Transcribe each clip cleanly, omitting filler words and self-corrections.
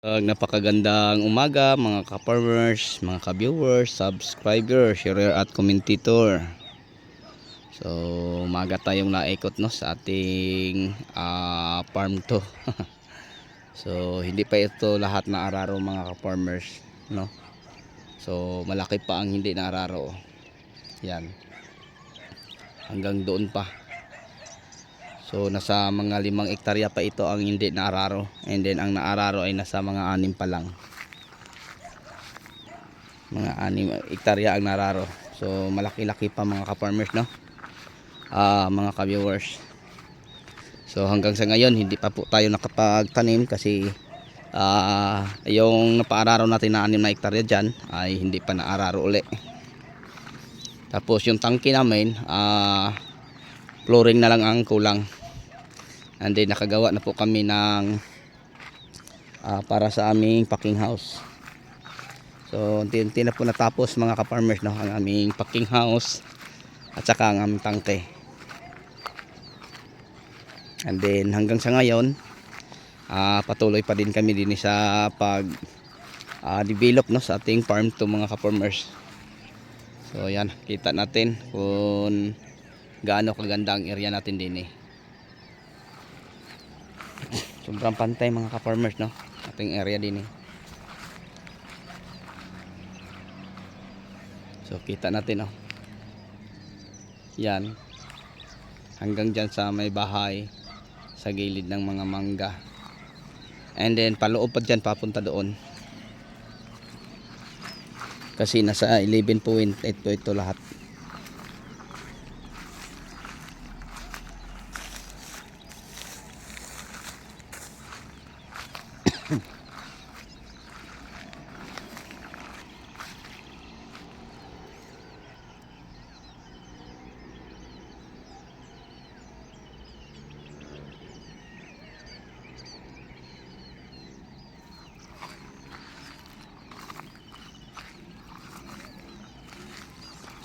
Napakagandang umaga mga ka-farmers, mga ka-viewers, subscribers, sharer at commentator. So umaga tayong naikot no sa ating farm to. So hindi pa ito lahat na araro mga ka-farmers no. So malaki pa ang hindi na araro. Yan. Hanggang doon pa. So nasa mga 5 hektarya pa ito ang hindi naararo, and then ang naararo ay nasa mga 6 pa lang. Mga 6 hektarya ang nararo. So malaki-laki pa mga ka-farmers no. Mga ka-viewers. So hanggang sa ngayon hindi pa po tayo nakapagtanim kasi yung napaararo natin na 6 na hektarya dyan ay hindi pa naararo uli. Tapos yung tangke namin flooring na lang ang kulang. And then nakagawa na po kami ng para sa aming packing house. So unti-unti na po natapos mga ka-farmers no, ang aming packing house at saka ang aming tangke. And then hanggang sa ngayon patuloy pa din kami din sa pag develop no sa ating farm to mga ka-farmers. So yan, kita natin kung gaano kaganda ang area natin din sobrang pantay mga ka-farmers no, ating area din So kita natin yan hanggang dyan sa may bahay sa gilid ng mga mangga, and then paloob pa dyan papunta doon kasi nasa 11.8 po ito lahat.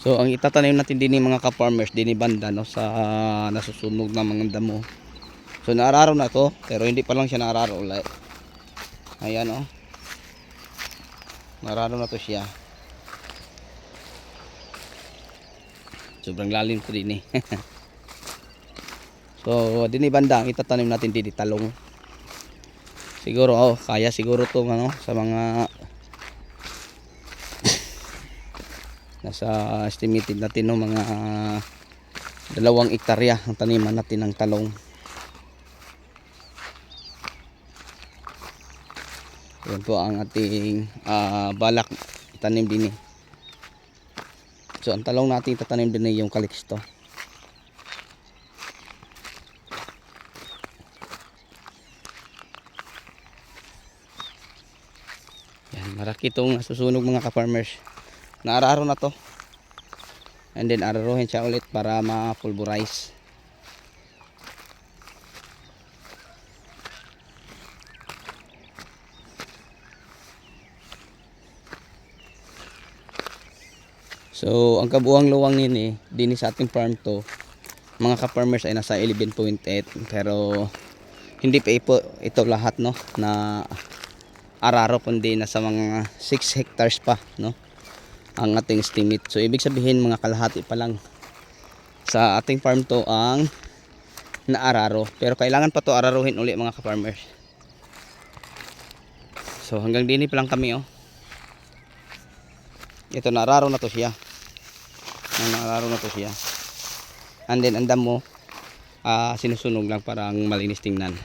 So ang itatanim natin din mga ka-farmers din banda no sa nasusunog na mga damo. So naararo na to pero hindi pa lang siya naararo ulit. Ayan naararo na to siya. Sobrang lalim to din So din banda ang itatanim natin din talong. Siguro kaya siguro to sa mga nasa estimated natin mga 2 hektarya ang taniman natin ng talong. Yan po ang ating balak itanim din So ang talong natin tatanim din yung kaliksto. Yan, maraki itong nasusunog mga ka-farmers. Naararo na to, and then araruhin siya ulit para ma-pulverize. So ang kabuang luwang din sa ating farm to mga ka-farmers ay nasa 11.8, pero hindi pa ito lahat na araro, kundi nasa mga 6 hectares pa ang ating estimate. So ibig sabihin mga kalahati pa lang sa ating farm to ang naararo, pero kailangan pa to araruhin uli mga ka-farmers. So hanggang dini pa lang kami ito naararo na to siya. And then ang damo sinusunog lang parang malinis tingnan.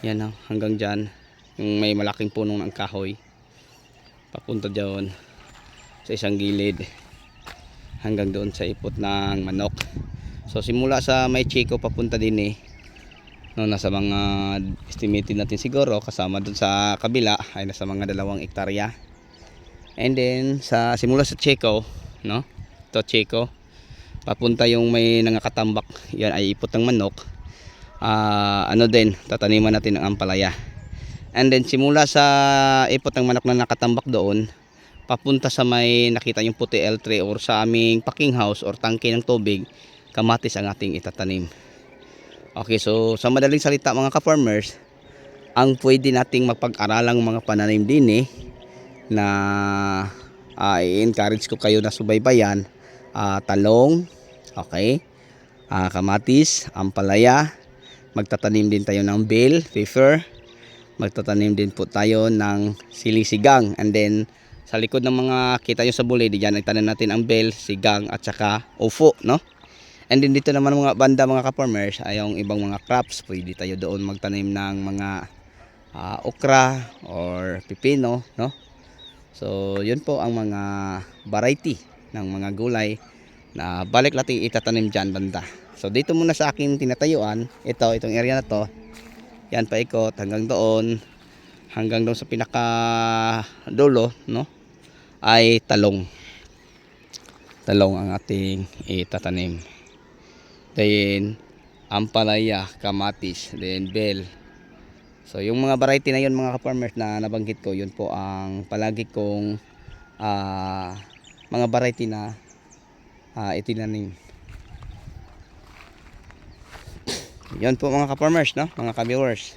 Yan hanggang dyan yung may malaking punong ng kahoy papunta dyan sa isang gilid hanggang doon sa ipot ng manok. So simula sa may Chico papunta din nasa mga estimated natin siguro kasama doon sa kabila ay nasa mga 2 hektarya. And then simula sa Chico to Chico papunta yung may nangakatambak, yan ay ipot ng manok. Din tataniman natin ng ampalaya. And then simula sa ipot ng manok na nakatambak doon papunta sa may nakita yung puti L3 or sa aming packing house or tangke ng tubig, kamatis ang ating itatanim. Okay, so sa madaling salita mga ka-farmers, ang pwede nating mapag-aralang mga pananim din na i-encourage ko kayo na subaybayan, talong, okay, kamatis, ampalaya, magtatanim din tayo ng bell pepper, magtatanim din po tayo ng sili-sigang, and then sa likod ng mga kita nyo sa buli, diyan nagtanim natin ang bell, sigang at saka upo, no? And then dito naman mga banda mga ka-farmers ay yung ibang mga crops, pwede tayo doon magtanim ng mga okra or pipino, no? So yun po ang mga variety ng mga gulay na balik natin itatanim dyan banda. So dito muna sa aking tinatayuan, itong area na to, yan paikot hanggang doon sa pinaka dulo, no, ay talong ang ating itatanim. Then ampalaya, kamatis, then bell. So yung mga variety na yun mga ka-farmers na nabanggit ko, yun po ang palagi kong mga variety na itinanim. Yun po mga ka-farmers, no, mga ka-viewers.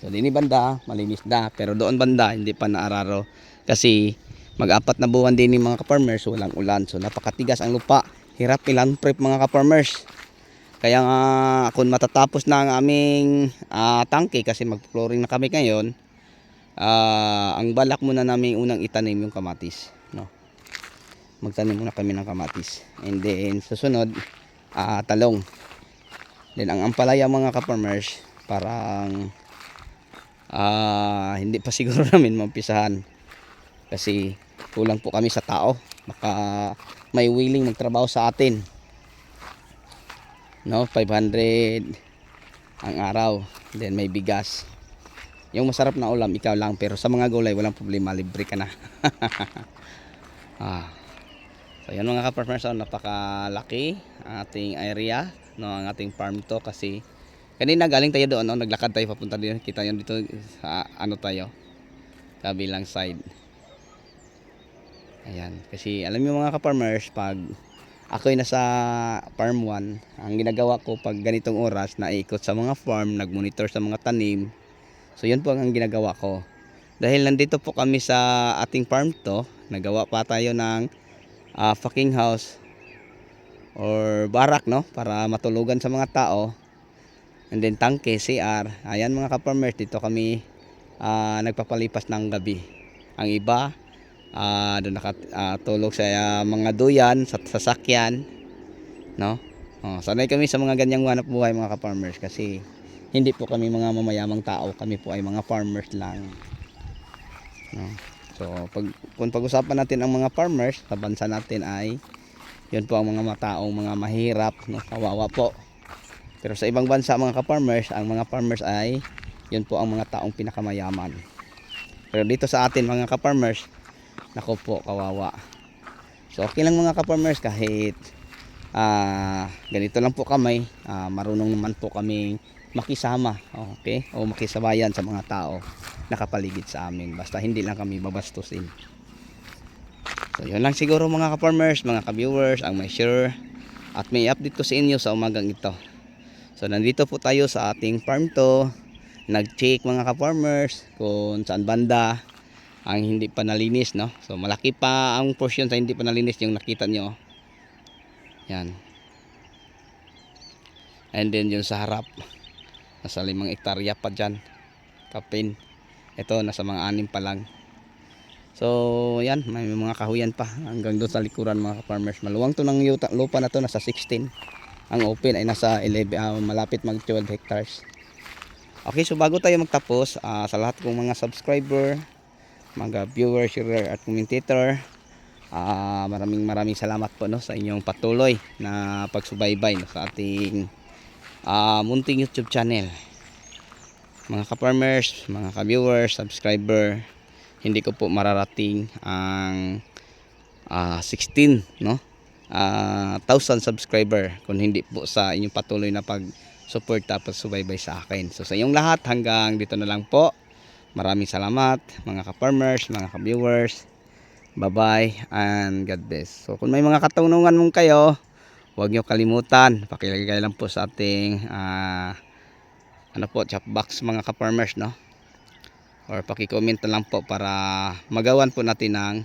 So dini banda malinis na, pero doon banda hindi pa naararo kasi mag-apat na buwan din ni mga ka-farmers, walang ulan. So napakatigas ang lupa, hirap ilang prep mga ka-farmers. Kaya nga kung matatapos na ang aming tangke, kasi mag-flooring na kami ngayon, ang balak muna namin unang itanim yung kamatis, no? Magtanim muna kami ng kamatis, and then susunod talong. Then ang ampalaya mga ka-farmers, parang hindi pa siguro namin maumpisahan kasi kulang po kami sa tao. Baka may willing magtrabaho sa atin, no, 500 ang araw, then may bigas. Yung masarap na ulam ikaw lang, pero sa mga gulay walang problema, libre ka na. So yan mga ka-farmers, napakalaki ang ating area, no, ang ating farm to. Kasi kanina galing tayo doon, no, naglakad tayo papunta dito, kita nyo dito sa tayo, kabilang side. Ayan, kasi alam niyo mga ka-farmers, pag ako'y nasa farm 1, ang ginagawa ko pag ganitong oras, naikot sa mga farm, nagmonitor sa mga tanim. So yun po ang ginagawa ko. Dahil nandito po kami sa ating farm to, nagawa pa tayo ng packing house or barak, no, para matulugan sa mga tao. And then tangke, CR. Ayan mga ka-farmers, dito kami nagpapalipas ng gabi. Ang iba doon nakatulog sa mga duyan, sa sasakyan, no? Sanay kami sa mga ganyang hanap buhay mga ka-farmers, kasi hindi po kami mga mamayamang tao, kami po ay mga farmers lang, no? So kung pag-usapan natin ang mga farmers sa bansa natin, ay yun po ang mga mataong mga mahirap, no? Kawawa po. Pero sa ibang bansa mga ka-farmers, ang mga farmers ay yun po ang mga taong pinakamayaman. Pero dito sa atin mga ka-farmers, nako po, kawawa. So okay lang mga ka-farmers, kahit ganito lang po kami, marunong naman po kaming makisama, okay, o makisabayan sa mga tao nakapaligid sa amin, basta hindi lang kami babastusin. So yun lang siguro mga ka-farmers, mga ka-viewers, ang may share at may update ko sa inyo sa umagang ito. So nandito po tayo sa ating farm to, nag-check mga ka-farmers kung saan banda ang hindi pa nalinis, no? So malaki pa ang portion sa hindi pa nalinis, yung nakita nyo, yan. And then yung sa harap, nasa 5 hektarya pa dyan, kapin. Ito nasa mga 6 pa lang. So yan, may mga kahuyan pa hanggang doon sa likuran mga farmers. Maluwang to ng lupa na to, nasa 16. Ang open ay nasa 11, malapit mag 12 hectares. Okay, so bago tayo magtapos, sa lahat kong mga subscriber, mga viewers, share at commentator, maraming salamat po, no, sa inyong patuloy na pagsubaybay, no, sa ating munting YouTube channel. Mga ka-farmers, mga ka-viewers, subscriber, hindi ko po mararating ang 16, no, 1,000 subscriber kung hindi po sa inyong patuloy na pag-support at pagsubaybay sa akin. So sa inyong lahat, hanggang dito na lang po. Maraming salamat mga ka-farmers, mga ka-viewers. Bye-bye and God bless. So kung may mga katanungan mong kayo, huwag nyo kalimutan, pakilagay lang po sa ating ano po, chat box mga ka-farmers, no? Or paki-comment na lang po para magawan po natin ng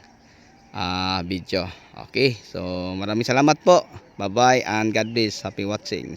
video. Okay, so maraming salamat po. Bye bye and God bless. Happy watching.